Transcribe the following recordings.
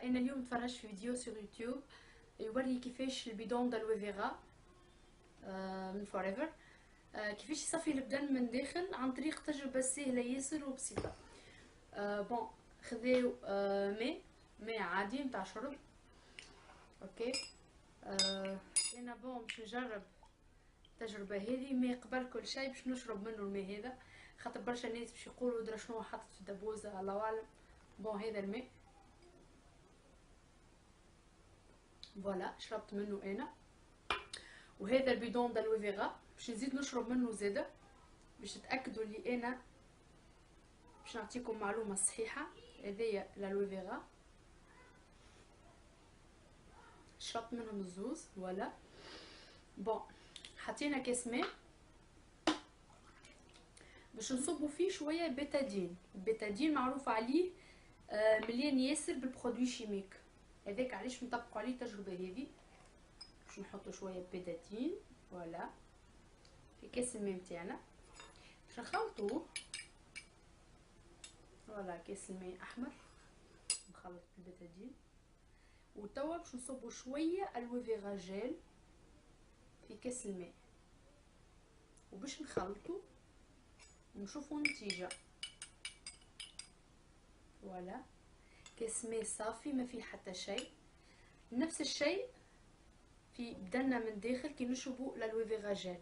انا اليوم تفرجت في فيديو سور يوتيوب يوري كيفاش البيدون دالوي فيغا من فوريفر كيفاش يصفي البدن من داخل عن طريق تجربه سهله ياسر وبسيطه. بون خذيو ماء عادي نتاع شرب. اوكي انا باش نجرب التجربه هذه ماء قبل كل شيء باش نشرب منه الماء هذا، خاطر برشا ناس باش يقولوا درا شنو حطت في الدبوزه الله اعلم. بون هذا الماء فوالا شربت منه انا، وهذا البيدون دالوي فيغا باش نزيد نشرب منه زاده باش تاكدوا اللي انا باش نعطيكم معلومه صحيحه. هذايا لالوي فيغا شربت منهم الزوز فوالا. بون حطينا كاس ماء باش نصبوا فيه شويه بيتادين. البيتادين معروف عليه مليان ياسر بالبرودوي شيميك، هذاك علاش نطبقوا عليه التجربه هذه. باش نحطوا شويه بيتادين فوالا في كاس الماء نتاعنا باش نخلطوه. فوالا كاس الماء احمر نخلط البيتادين، وتوا باش نصبوا شويه الوي فيغا جيل في كاس الماء وباش نخلطوا ونشوفوا النتيجه. فوالا كاس ماء صافي ما فيه حتى شيء. نفس الشيء في بدنا من داخل كي نشربوا لالوي فيغا جيل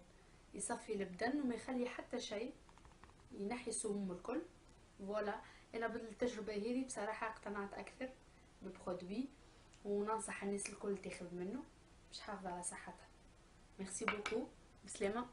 يصفي البدن وما يخلي حتى شيء، ينحي السموم الكل. فوالا انا بالتجربه هذه بصراحه اقتنعت اكثر بالبرودوي وننصح الناس الكل تاخذ منه باش تحافظ على صحتها. ميرسي بوكو، بسلامه.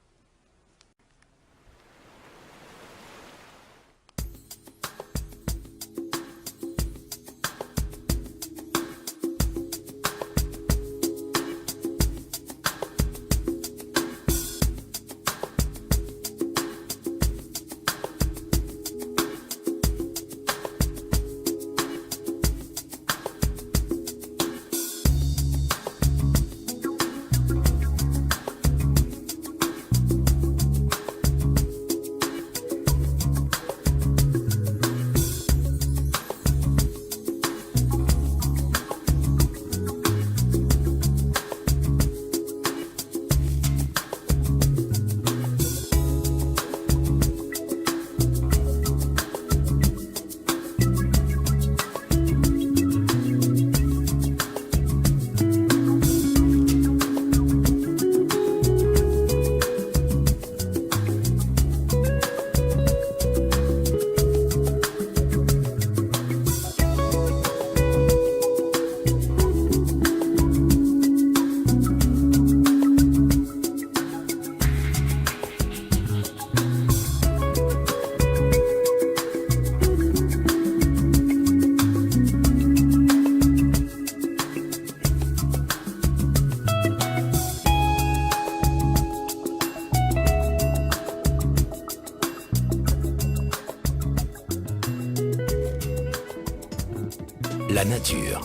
La nature.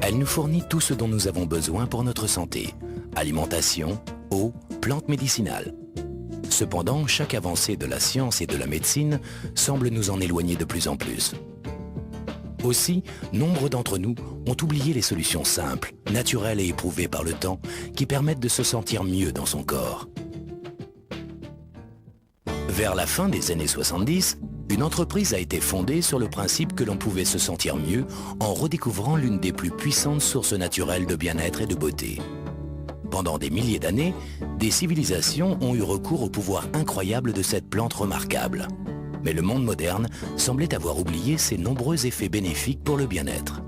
Elle nous fournit tout ce dont nous avons besoin pour notre santé. Alimentation, eau, plantes médicinales. Cependant, chaque avancée de la science et de la médecine semble nous en éloigner de plus en plus. Aussi, nombre d'entre nous ont oublié les solutions simples, naturelles et éprouvées par le temps, qui permettent de se sentir mieux dans son corps. Vers la fin des années 70, une entreprise a été fondée sur le principe que l'on pouvait se sentir mieux en redécouvrant l'une des plus puissantes sources naturelles de bien-être et de beauté. Pendant des milliers d'années, des civilisations ont eu recours au pouvoir incroyable de cette plante remarquable. Mais le monde moderne semblait avoir oublié ses nombreux effets bénéfiques pour le bien-être.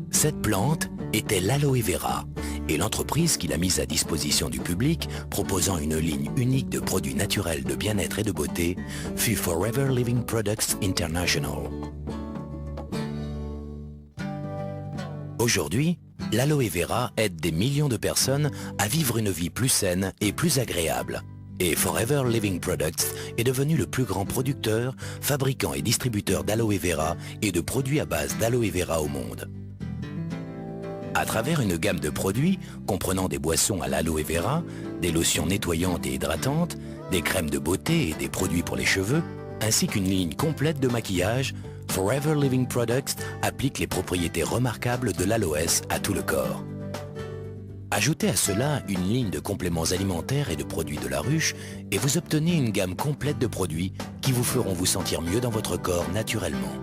Cette plante était l'aloe vera, et l'entreprise qui l'a mise à disposition du public, proposant une ligne unique de produits naturels de bien-être et de beauté, fut Forever Living Products International. Aujourd'hui, l'aloe vera aide des millions de personnes à vivre une vie plus saine et plus agréable. Et Forever Living Products est devenu le plus grand producteur, fabricant et distributeur d'aloe vera et de produits à base d'aloe vera au monde. À travers une gamme de produits comprenant des boissons à l'aloe vera, des lotions nettoyantes et hydratantes, des crèmes de beauté et des produits pour les cheveux, ainsi qu'une ligne complète de maquillage, Forever Living Products applique les propriétés remarquables de l'aloès à tout le corps. Ajoutez à cela une ligne de compléments alimentaires et de produits de la ruche et vous obtenez une gamme complète de produits qui vous feront vous sentir mieux dans votre corps naturellement.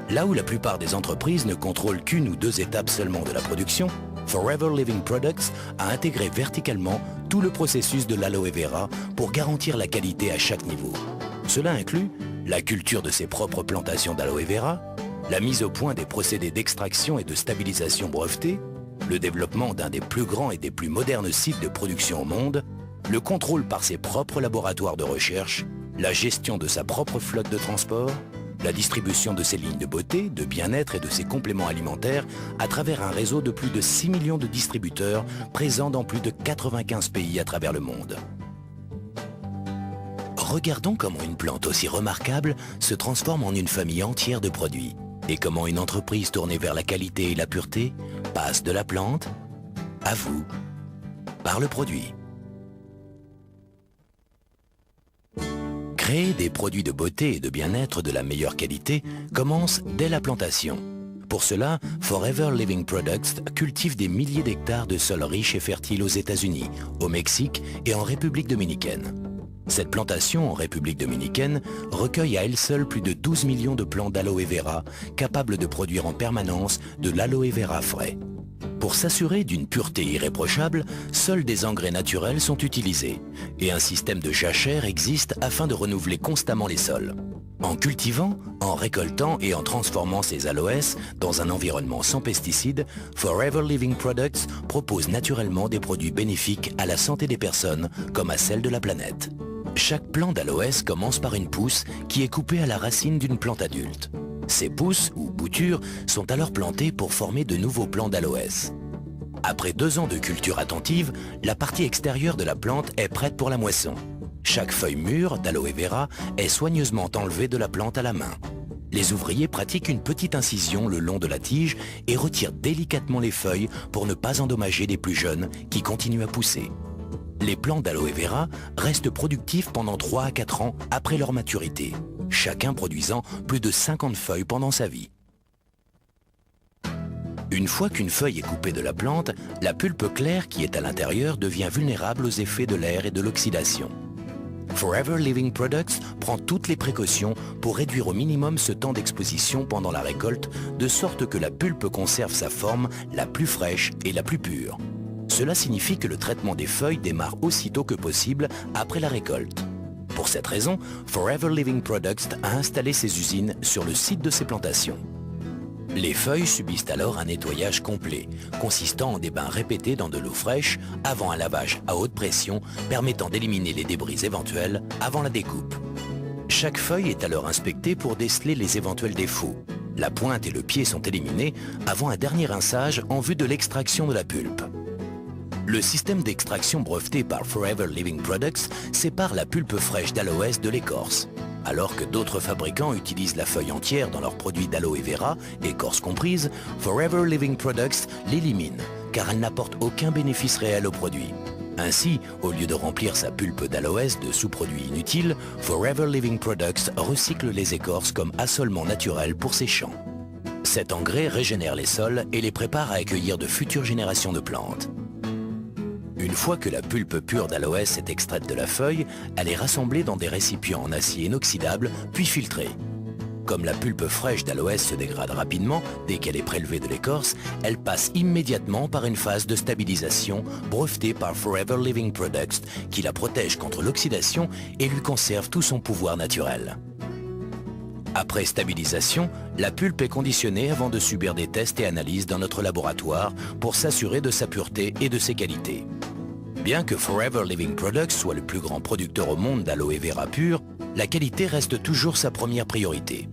Là où la plupart des entreprises ne contrôlent qu'une ou deux étapes seulement de la production, Forever Living Products a intégré verticalement tout le processus de l'aloe vera pour garantir la qualité à chaque niveau. Cela inclut la culture de ses propres plantations d'aloe vera, la mise au point des procédés d'extraction et de stabilisation brevetés, le développement d'un des plus grands et des plus modernes sites de production au monde, le contrôle par ses propres laboratoires de recherche, la gestion de sa propre flotte de transport, la distribution de ses lignes de beauté, de bien-être et de ses compléments alimentaires à travers un réseau de plus de 6 millions de distributeurs présents dans plus de 95 pays à travers le monde. Regardons comment une plante aussi remarquable se transforme en une famille entière de produits et comment une entreprise tournée vers la qualité et la pureté passe de la plante à vous par le produit. Créer des produits de beauté et de bien-être de la meilleure qualité commence dès la plantation. Pour cela, Forever Living Products cultive des milliers d'hectares de sols riches et fertiles aux États-Unis, au Mexique et en République dominicaine. Cette plantation en République dominicaine recueille à elle seule plus de 12 millions de plants d'aloe vera capables de produire en permanence de l'aloe vera frais. Pour s'assurer d'une pureté irréprochable, seuls des engrais naturels sont utilisés et un système de jachère existe afin de renouveler constamment les sols. En cultivant, en récoltant et en transformant ces aloès dans un environnement sans pesticides, Forever Living Products propose naturellement des produits bénéfiques à la santé des personnes comme à celle de la planète. Chaque plant d'aloès commence par une pousse qui est coupée à la racine d'une plante adulte. Ces pousses, ou boutures, sont alors plantées pour former de nouveaux plants d'aloès. Après 2 ans de culture attentive, la partie extérieure de la plante est prête pour la moisson. Chaque feuille mûre d'aloe vera est soigneusement enlevée de la plante à la main. Les ouvriers pratiquent une petite incision le long de la tige et retirent délicatement les feuilles pour ne pas endommager les plus jeunes qui continuent à pousser. Les plants d'aloe vera restent productifs pendant 3 à 4 ans après leur maturité, chacun produisant plus de 50 feuilles pendant sa vie. Une fois qu'une feuille est coupée de la plante, la pulpe claire qui est à l'intérieur devient vulnérable aux effets de l'air et de l'oxydation. Forever Living Products prend toutes les précautions pour réduire au minimum ce temps d'exposition pendant la récolte, de sorte que la pulpe conserve sa forme la plus fraîche et la plus pure. Cela signifie que le traitement des feuilles démarre aussitôt que possible après la récolte. Pour cette raison, Forever Living Products a installé ses usines sur le site de ses plantations. Les feuilles subissent alors un nettoyage complet, consistant en des bains répétés dans de l'eau fraîche, avant un lavage à haute pression, permettant d'éliminer les débris éventuels avant la découpe. Chaque feuille est alors inspectée pour déceler les éventuels défauts. La pointe et le pied sont éliminés avant un dernier rinçage en vue de l'extraction de la pulpe. Le système d'extraction breveté par Forever Living Products sépare la pulpe fraîche d'aloès de l'écorce. Alors que d'autres fabricants utilisent la feuille entière dans leurs produits d'aloe vera, écorce comprise, Forever Living Products l'élimine, car elle n'apporte aucun bénéfice réel au produit. Ainsi, au lieu de remplir sa pulpe d'aloès de sous-produits inutiles, Forever Living Products recycle les écorces comme assolement naturel pour ses champs. Cet engrais régénère les sols et les prépare à accueillir de futures générations de plantes. Une fois que la pulpe pure d'aloès est extraite de la feuille, elle est rassemblée dans des récipients en acier inoxydable, puis filtrée. Comme la pulpe fraîche d'aloès se dégrade rapidement dès qu'elle est prélevée de l'écorce, elle passe immédiatement par une phase de stabilisation brevetée par Forever Living Products qui la protège contre l'oxydation et lui conserve tout son pouvoir naturel. Après stabilisation, la pulpe est conditionnée avant de subir des tests et analyses dans notre laboratoire pour s'assurer de sa pureté et de ses qualités. Bien que Forever Living Products soit le plus grand producteur au monde d'aloe vera pur, la qualité reste toujours sa première priorité.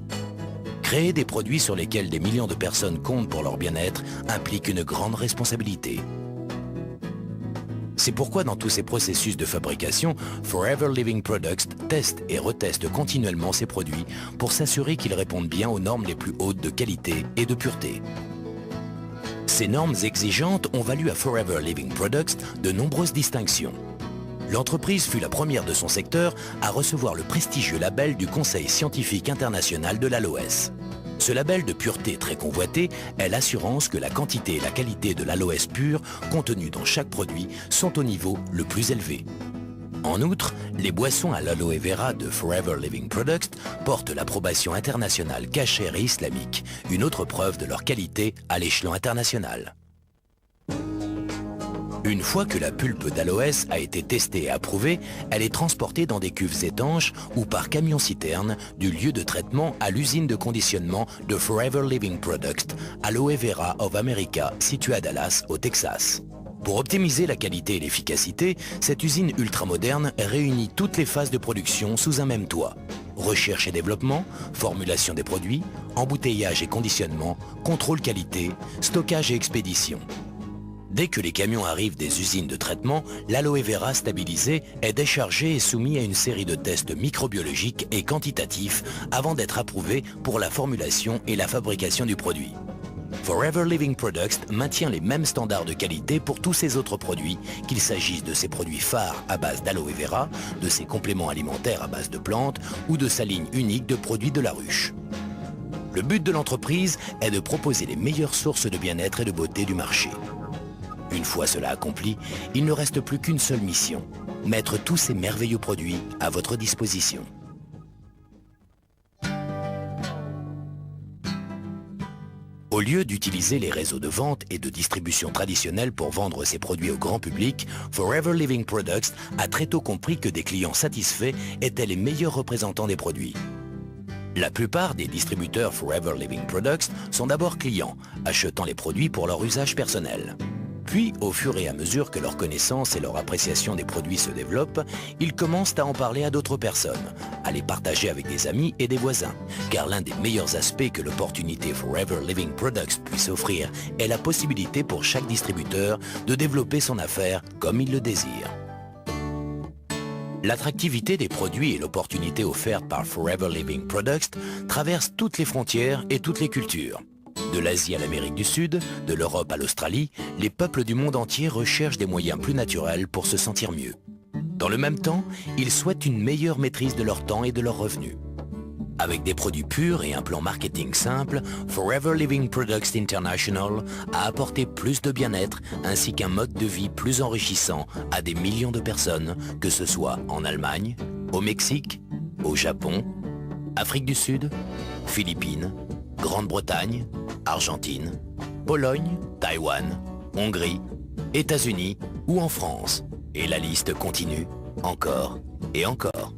Créer des produits sur lesquels des millions de personnes comptent pour leur bien-être implique une grande responsabilité. C'est pourquoi dans tous ces processus de fabrication, Forever Living Products teste et reteste continuellement ses produits pour s'assurer qu'ils répondent bien aux normes les plus hautes de qualité et de pureté. Ces normes exigeantes ont valu à Forever Living Products de nombreuses distinctions. L'entreprise fut la première de son secteur à recevoir le prestigieux label du Conseil scientifique international de l'aloès. Ce label de pureté très convoité est l'assurance que la quantité et la qualité de l'aloès pur contenue dans chaque produit sont au niveau le plus élevé. En outre, les boissons à l'aloe vera de Forever Living Products portent l'approbation internationale cachère et islamique, une autre preuve de leur qualité à l'échelon international. Une fois que la pulpe d'aloès a été testée et approuvée, elle est transportée dans des cuves étanches ou par camion-citerne du lieu de traitement à l'usine de conditionnement de Forever Living Products, Aloe Vera of America, située à Dallas, au Texas. Pour optimiser la qualité et l'efficacité, cette usine ultramoderne réunit toutes les phases de production sous un même toit. Recherche et développement, formulation des produits, embouteillage et conditionnement, contrôle qualité, stockage et expédition. Dès que les camions arrivent des usines de traitement, l'aloe vera stabilisé est déchargé et soumis à une série de tests microbiologiques et quantitatifs avant d'être approuvé pour la formulation et la fabrication du produit. Forever Living Products maintient les mêmes standards de qualité pour tous ses autres produits, qu'il s'agisse de ses produits phares à base d'aloe vera, de ses compléments alimentaires à base de plantes ou de sa ligne unique de produits de la ruche. Le but de l'entreprise est de proposer les meilleures sources de bien-être et de beauté du marché. Une fois cela accompli, il ne reste plus qu'une seule mission, mettre tous ces merveilleux produits à votre disposition. Au lieu d'utiliser les réseaux de vente et de distribution traditionnels pour vendre ses produits au grand public, Forever Living Products a très tôt compris que des clients satisfaits étaient les meilleurs représentants des produits. La plupart des distributeurs Forever Living Products sont d'abord clients, achetant les produits pour leur usage personnel. Puis, au fur et à mesure que leur connaissance et leur appréciation des produits se développent, ils commencent à en parler à d'autres personnes, à les partager avec des amis et des voisins. Car l'un des meilleurs aspects que l'opportunité Forever Living Products puisse offrir est la possibilité pour chaque distributeur de développer son affaire comme il le désire. L'attractivité des produits et l'opportunité offerte par Forever Living Products traversent toutes les frontières et toutes les cultures. De l'Asie à l'Amérique du Sud, de l'Europe à l'Australie, les peuples du monde entier recherchent des moyens plus naturels pour se sentir mieux. Dans le même temps, ils souhaitent une meilleure maîtrise de leur temps et de leurs revenus. Avec des produits purs et un plan marketing simple, Forever Living Products International a apporté plus de bien-être ainsi qu'un mode de vie plus enrichissant à des millions de personnes, que ce soit en Allemagne, au Mexique, au Japon, Afrique du Sud, Philippines, Grande-Bretagne, Argentine, Pologne, Taïwan, Hongrie, États-Unis ou en France. Et la liste continue encore et encore.